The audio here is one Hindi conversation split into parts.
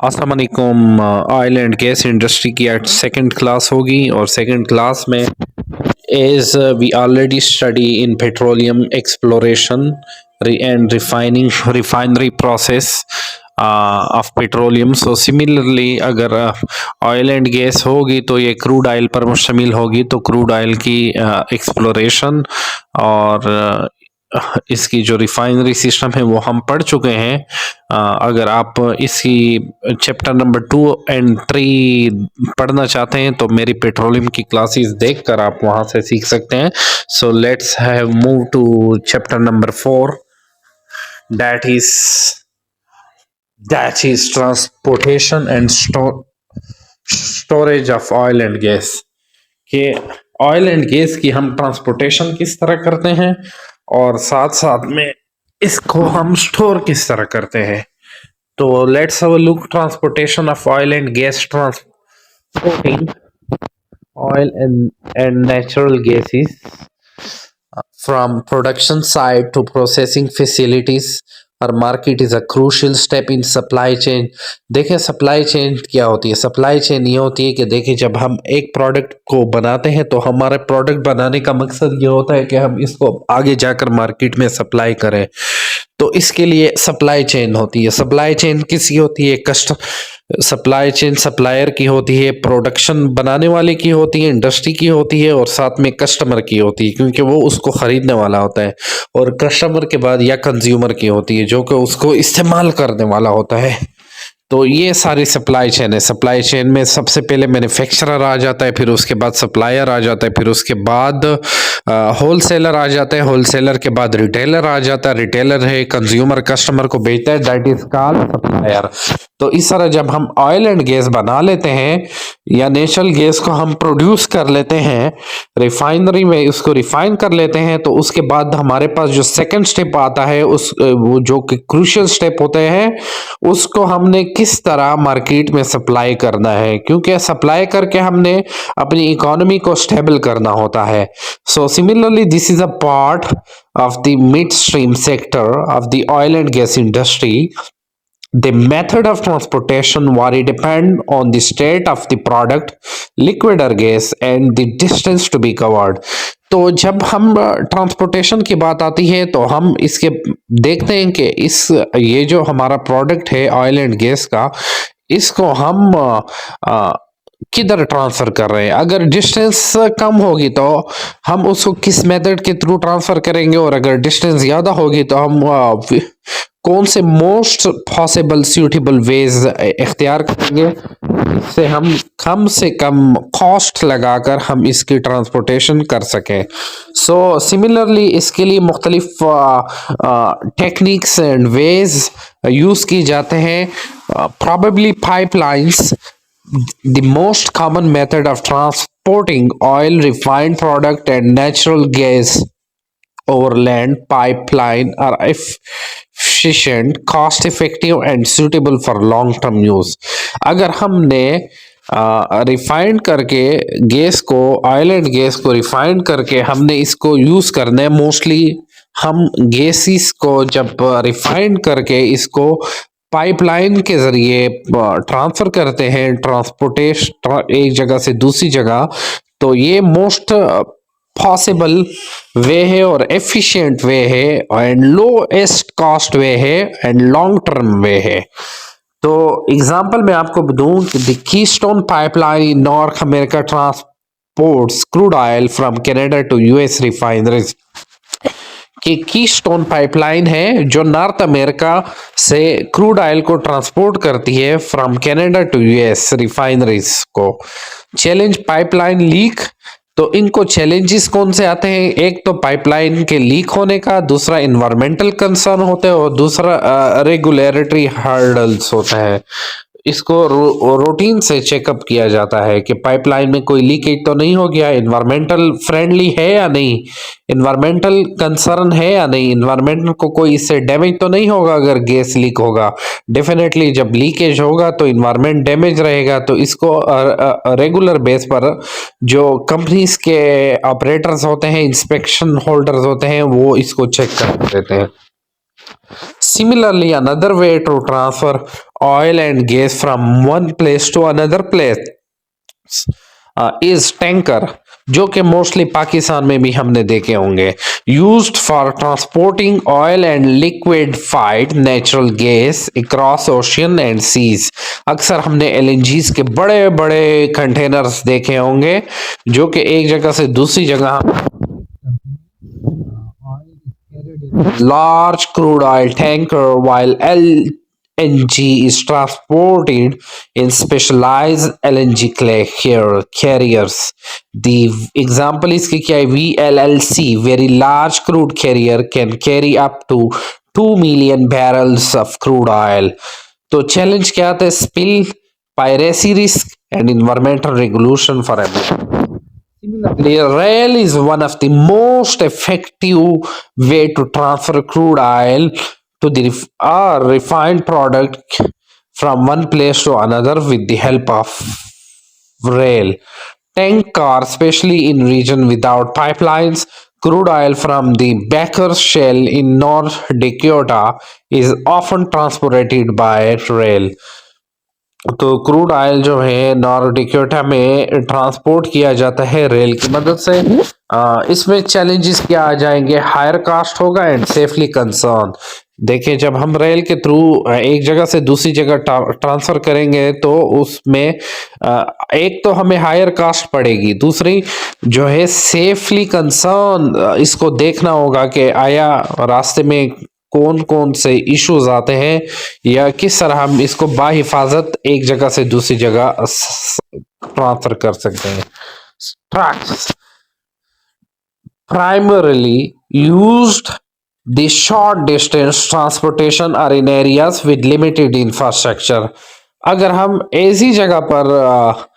अस्सलाम वालेकुम। ऑयल एंड गैस इंडस्ट्री की आज सेकंड क्लास होगी और सेकंड क्लास में as we already study in petroleum exploration and refinery process of petroleum. So similarly अगर ऑयल एंड गैस होगी तो ये क्रूड ऑयल पर मुश्तमिल होगी, तो क्रूड ऑयल की एक्सप्लोरेशन और इसकी जो रिफाइनरी सिस्टम है वो हम पढ़ चुके हैं। अगर आप इसकी चैप्टर नंबर 2 और 3 पढ़ना चाहते हैं तो मेरी पेट्रोलियम की क्लासेस देखकर आप वहां से सीख सकते हैं। So let's have move to chapter number 4, that is transportation and storage of oil and gas. कि ऑयल एंड गैस की हम ट्रांसपोर्टेशन किस तरह करते हैं और साथ साथ में इसको हम स्टोर किस तरह करते हैं। तो let's have a look transportation of oil and gas. Transporting oil and natural gases from production site to processing facilities और market is a crucial step in supply chain. देखिए सप्लाई चेन क्या होती है। सप्लाई चेन ये होती है कि देखिए जब हम एक प्रोडक्ट को बनाते हैं तो हमारे प्रोडक्ट बनाने का मकसद ये होता है कि हम इसको आगे जाकर मार्केट में सप्लाई करें। तो इसके लिए सप्लाई चेन होती है। सप्लाई चेन किसकी होती है? सप्लाई चेन सप्लायर की होती है, प्रोडक्शन बनाने वाले की होती है, इंडस्ट्री की होती है और साथ में कस्टमर की होती है, क्योंकि वो उसको खरीदने वाला होता है। और कस्टमर के बाद या कंज्यूमर की होती है जो कि उसको इस्तेमाल करने वाला होता है। तो ये सारी सप्लाई चेन है। सप्लाई चेन में सबसे पहले मैन्युफैक्चरर आ जाता है, फिर उसके बाद सप्लायर आ जाता है, फिर उसके बाद होलसेलर आ जाता है, होलसेलर के बाद रिटेलर आ जाता है, रिटेलर है कंज्यूमर कस्टमर को बेचता है, दैट इज कॉल्ड सप्लायर। तो इस तरह जब हम ऑयल एंड गैस बना लेते हैं या नेचुरल गैस को हम प्रोड्यूस कर लेते हैं, रिफाइनरी में उसको रिफाइन कर लेते हैं, तो उसके बाद हमारे पास जो सेकंड स्टेप आता है वो जो कि क्रूशियल स्टेप होते हैं, उसको हमने किस तरह मार्केट में सप्लाई करना है, क्योंकि सप्लाई करके हमने अपनी इकोनॉमी को स्टेबल करना होता है। So similarly this is a part of the mid stream sector of the oil and gas industry. The method of transportation vary depend on the state of the product, liquid or gas, and the distance to be covered. तो जब हम ट्रांसपोर्टेशन की बात आती है तो हम इसके देखते हैं कि ये जो हमारा प्रोडक्ट है ऑयल एंड गैस का, इसको हम किधर ट्रांसफर कर रहे हैं। अगर डिस्टेंस कम होगी तो हम उसको किस मेथड के थ्रू ट्रांसफर करेंगे, और अगर डिस्टेंस ज्यादा होगी तो हम कौन से मोस्ट पॉसिबल सूटेबल वेज इख्तियार करेंगे, इससे हम कम से कम कॉस्ट लगाकर हम इसकी ट्रांसपोर्टेशन कर सकें। सो सिमिलरली इसके लिए मुख्तलिफ टेक्निक्स एंड वेज यूज की जाते हैं। Probably pipelines the most common method of transporting oil, refined product and natural gas over land. Pipeline are efficient, cost effective and suitable for long term use. अगर हमने रिफाइंड करके गैस को, ऑयल एंड गैस को रिफाइंड करके हमने इसको यूज करना है, मोस्टली हम गैसेस को जब रिफाइंड करके इसको पाइपलाइन के जरिए ट्रांसफर करते हैं, ट्रांसपोर्टेशन एक जगह से दूसरी जगह, तो ये मोस्ट पॉसिबल वे है और एफिशिएंट वे है एंड लोएस्ट कॉस्ट वे है एंड लॉन्ग टर्म वे है। तो एग्जांपल मैं आपको दूं कि the Keystone pipeline in North America transports crude oil from Canada to US refineries. कि कीस्टोन पाइपलाइन है जो नॉर्थ अमेरिका से क्रूड ऑयल को ट्रांसपोर्ट करती है from Canada to US refineries को। Challenge pipeline leak. तो इनको चैलेंजेस कौन से आते हैं? एक तो पाइपलाइन के लीक होने का, दूसरा इन्वायरमेंटल कंसर्न होते हैं और दूसरा रेगुलेटरी हर्डल्स होता है। इसको रूटीन से चेकअप किया जाता है कि पाइपलाइन में कोई लीकेज तो नहीं हो गया, इन्वायरमेंटल फ्रेंडली है या नहीं, इन्वायरमेंटल कंसर्न है या नहीं, इन्वायरमेंट को कोई इससे डैमेज तो नहीं होगा अगर गैस लीक होगा। डेफिनेटली जब लीकेज होगा तो इन्वायरमेंट डैमेज रहेगा। तो इसको रेगुलर बेस पर जो कंपनीज के ऑपरेटर्स होते हैं, इंस्पेक्शन होल्डर्स होते हैं, वो इसको चेक कर देते हैं। Similarly, another way to transfer oil and gas from one place to another place is tanker, जो कि मोस्टली पाकिस्तान में भी हमने देखे होंगे, used for transporting oil and liquefied natural gas across ocean and seas. अक्सर हमने एलएनजीज के बड़े बड़े कंटेनर्स देखे होंगे जो कि एक जगह से दूसरी जगह large crude oil tanker, while LNG is transported in specialized LNG carriers. The example is कि क्या है, VLLC, very large crude carrier, can carry up to 2 million barrels of crude oil. तो चैलेंज क्या आता है? Spill, piracy risk and environmental regulation for every. Similarly, rail is one of the most effective way to transfer crude oil to the refined product from one place to another with the help of rail. Tank car, especially in region without pipelines, crude oil from the Baker Shale in North Dakota is often transported by rail. तो क्रूड ऑयल जो है नॉर्थ डकोटा में ट्रांसपोर्ट किया जाता है रेल की मदद से। इसमें चैलेंजेस क्या आ जाएंगे? हायर कास्ट होगा एंड सेफली कंसर्न। देखिए, जब हम रेल के थ्रू एक जगह से दूसरी जगह ट्रांसफर करेंगे तो उसमें एक तो हमें हायर कास्ट पड़ेगी, दूसरी जो है सेफली कंसर्न, इसको देखना होगा कि आया रास्ते में कौन कौन से इश्यूज आते हैं या किस तरह हम इसको बाहिफाजत एक जगह से दूसरी जगह ट्रांसफर कर सकते हैं। Trucks primarily used the short distance transportation or in areas with limited infrastructure। अगर हम ऐसी जगह पर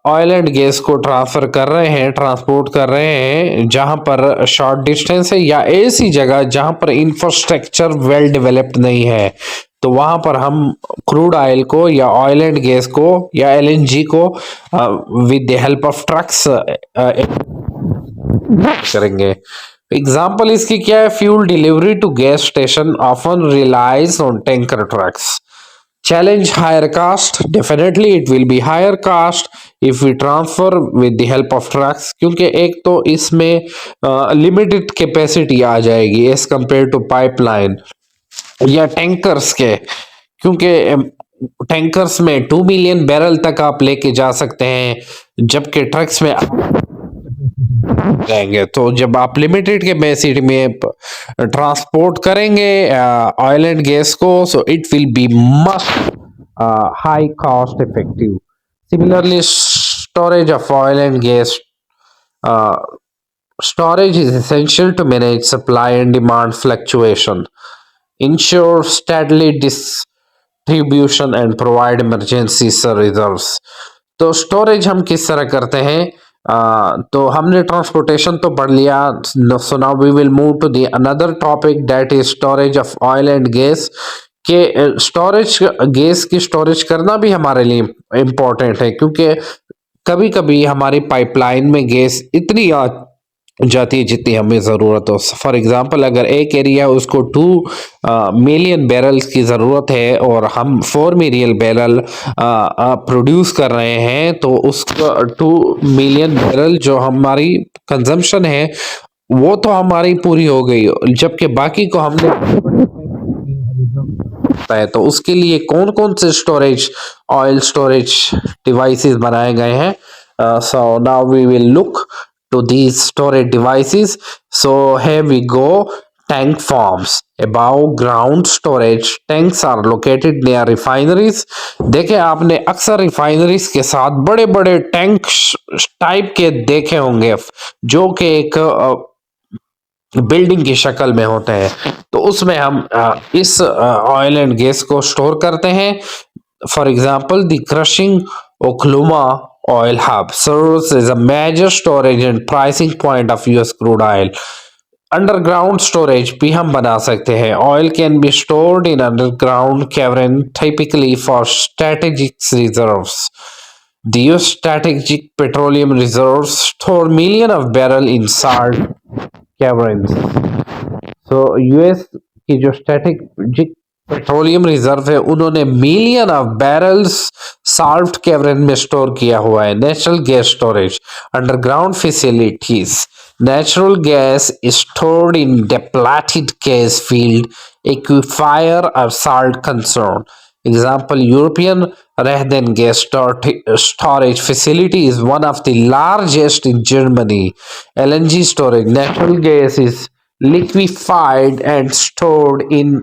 ऑयल एंड गैस को ट्रांसफर कर रहे हैं, ट्रांसपोर्ट कर रहे हैं जहां पर शॉर्ट डिस्टेंस है, या ऐसी जगह जहां पर इंफ्रास्ट्रक्चर वेल डेवलप्ड नहीं है, तो वहां पर हम क्रूड ऑयल को या ऑयल एंड गैस को या एलएनजी को with the help of trucks करेंगे। एग्जाम्पल इसकी क्या है? Fuel delivery to gas station often relies on tanker trucks. Challenge higher cost, definitely it will be higher cost if we transfer with the help of trucks, क्योंकि एक तो इसमें लिमिटेड कैपेसिटी आ जाएगी एज कंपेयर टू पाइपलाइन या टैंकर्स के, क्योंकि टैंकर्स में 2 मिलियन बैरल तक आप लेके जा सकते हैं, जबकि ट्रक्स में जाएंगे। तो जब आप लिमिटेड कैपेसिटी में ट्रांसपोर्ट करेंगे ऑयल एंड गैस को, so it will be much high cost effective. Similarly, storage of oil and gas storage is essential to manage supply and demand fluctuation, ensure steady distribution and provide emergency reserves। तो स्टोरेज हम किस तरह करते हैं? तो हमने ट्रांसपोर्टेशन तो पढ़ लिया। So now we will move to the another topic, that is storage of oil and gas. के स्टोरेज, गैस की स्टोरेज करना भी हमारे लिए इम्पोर्टेंट है, क्योंकि कभी कभी हमारी पाइपलाइन में गैस इतनी आ जाती है जितनी हमें ज़रूरत हो। फॉर एग्जांपल, अगर एक एरिया उसको 2 मिलियन बैरल्स की ज़रूरत है और हम 4 मिलियन बैरल प्रोड्यूस कर रहे हैं, तो उसका 2 मिलियन बैरल जो हमारी कंजम्पशन है वो तो हमारी पूरी हो गई, जबकि बाकी को हमने है। तो उसके लिए कौन कौन से स्टोरेज, ऑयल स्टोरेज डिवाइसेस बनाए गए हैं? So now we will look to these storage devices। So here we go। tank farms, above ground storage tanks are located near refineries। देखे आपने अक्सर रिफाइनरीज के साथ बड़े बड़े टैंक टाइप के देखे होंगे जो कि एक बिल्डिंग की शक्ल में होते हैं। तो उसमें हम इस ऑयल एंड गैस को स्टोर करते हैं। For example, the crushing Oklahoma oil hub serves as a major storage and pricing point of US crude oil। Underground storage भी हम बना सकते हैं। Oil can be stored in underground cavern typically for strategic reserves. The US strategic petroleum reserves store million of barrel in salt caverns। So US की जो स्ट्रेटेजिक पेट्रोलियम रिजर्व है, उन्होंने million of barrels salt cavern में स्टोर किया हुआ है। Natural gas storage underground facilities, natural gas is stored in depleted gas field, aquifer or salt concern. Example, European Rehden gas storage facility is one of the largest in Germany. LNG storage, natural gas is liquefied and stored in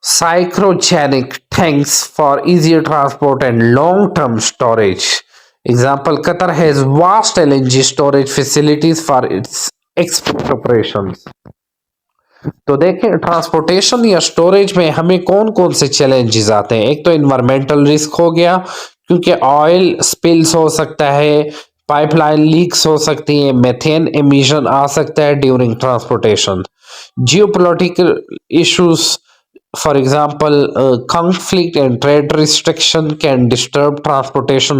cryogenic tanks for easier transport and long-term storage. Example, Qatar has vast LNG storage facilities for its export operations. तो देखें ट्रांसपोर्टेशन या स्टोरेज में हमें कौन कौन से चैलेंजेस आते हैं। एक तो इन्वायरमेंटल रिस्क हो गया, क्योंकि ऑयल स्पिल्स हो सकता है, पाइपलाइन लीक्स हो सकती है, मेथेन एमिशन आ सकता है during transportation. Geopolitical issues, for example, conflict and trade restriction can disturb transportation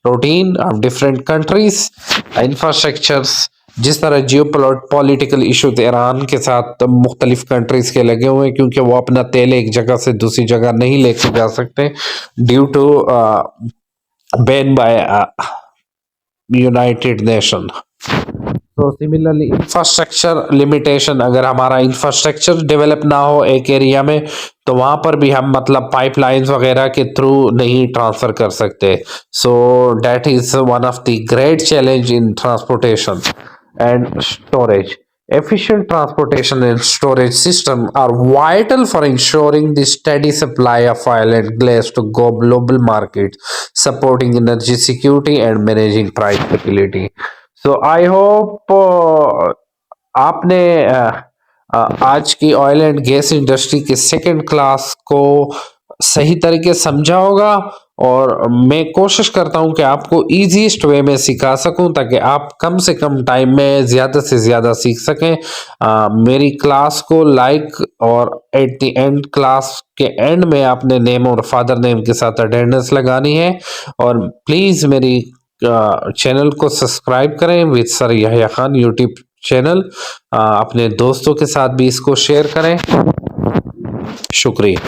routine of different countries. Infrastructures, जिस तरह जियोपॉलिटिकल इशू ईरान के साथ मुख्तलिफ कंट्रीज के लगे हुए हैं, क्योंकि वो अपना तेल एक जगह से दूसरी जगह नहीं लेके जा सकते due to ban by United Nation. तो सिमिलरली इंफ्रास्ट्रक्चर लिमिटेशन, अगर हमारा इंफ्रास्ट्रक्चर डेवलप ना हो एक एरिया में तो वहां पर भी हम मतलब पाइपलाइंस वगैरह के थ्रू नहीं ट्रांसफर कर सकते। So that is one of the great challenge in transportation and storage. Efficient transportation and storage system are vital for ensuring the steady supply of oil and gas to global markets, supporting energy security and managing price stability. So I hope आपने आज की ऑयल एंड गैस इंडस्ट्री के सेकंड क्लास को सही तरीके समझा होगा, और मैं कोशिश करता हूं कि आपको इजीएस्ट वे में सिखा सकूं ताकि आप कम से कम टाइम में ज़्यादा से ज़्यादा सीख सकें। मेरी क्लास को लाइक और एट द एंड क्लास के एंड में आपने नेम और फादर नेम के साथ अटेंडेंस लगानी है, और प्लीज़ मेरी चैनल को सब्सक्राइब करें with sir यहया Khan YouTube channel. अपने दोस्तों के साथ भी इसको शेयर करें। शुक्रिया।